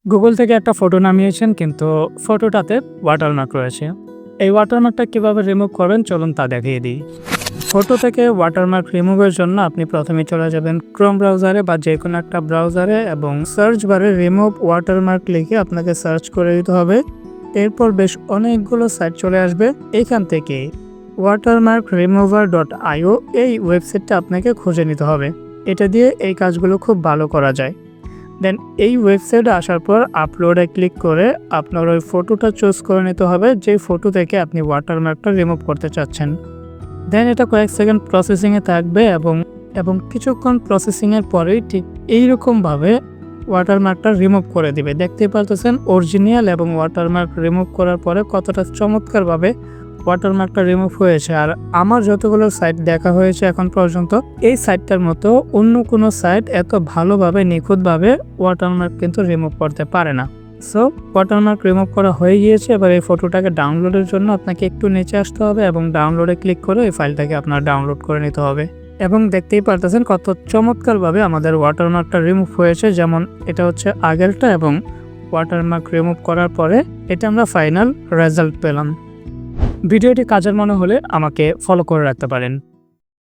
Google থেকে একটা photo নামিয়েছেন কিন্তু ফটোটাতে ওয়াটারমার্ক রয়েছে। এই ওয়াটারমার্কটা কিভাবে রিমুভ করবেন চলুন তা দেখিয়ে দিই। ফটো থেকে ওয়াটারমার্ক রিমুভের জন্য আপনি প্রথমে চলে যাবেন ক্রোম ব্রাউজারে বা যে কোনো একটা ব্রাউজারে এবং সার্চ বারে রিমুভ ওয়াটারমার্ক লিখে আপনাকে সার্চ করে দিতে হবে। এরপর বেশ অনেকগুলো সাইট চলে আসবে। এখান থেকে watermarkremover.io এই ওয়েবসাইটটা আপনাকে খুঁজে নিতে হবে। এটা দিয়ে এই কাজগুলো খুব ভালো করা যায়। দেন এই ওয়েবসাইটে আসার পর আপলোডে ক্লিক করে আপনার ওই ফটোটা চুজ করে নিতে হবে যে ফটো থেকে আপনি ওয়াটারমার্কটা রিমুভ করতে চাচ্ছেন। দেন এটা কয়েক সেকেন্ড প্রসেসিংয়ে থাকবে এবং কিছুক্ষণ প্রসেসিংয়ের পরেই ঠিক এইরকমভাবে ওয়াটারমার্কটা রিমুভ করে দিবে। দেখতেই পারতেছেন অরিজিনাল এবং ওয়াটারমার্ক রিমুভ করার পরে কতটা চমৎকারভাবে ওয়াটারমার্কটা রিমুভ হয়েছে। আর আমার যতগুলো সাইট দেখা হয়েছে এখন পর্যন্ত এই সাইটটার মতো অন্য কোনো সাইট এত ভালোভাবে নিখুঁতভাবে ওয়াটারমার্ক কিন্তু রিমুভ করতে পারে না। সো ওয়াটারমার্ক রিমুভ করা হয়ে গিয়েছে। এবার এই ফটোটাকে ডাউনলোডের জন্য আপনাকে একটু নিচে আসতে হবে এবং ডাউনলোডে ক্লিক করে এই ফাইলটাকে আপনার ডাউনলোড করে নিতে হবে। এবং দেখতেই পারতেছেন কত চমৎকারভাবে আমাদের ওয়াটারমার্কটা রিমুভ হয়েছে। যেমন এটা হচ্ছে আগেরটা এবং ওয়াটারমার্ক রিমুভ করার পরে এটা আমরা ফাইনাল রেজাল্ট পেলাম। ভিডিওটি কাজের মনে হলে আমাকে ফলো করে রাখতে পারেন।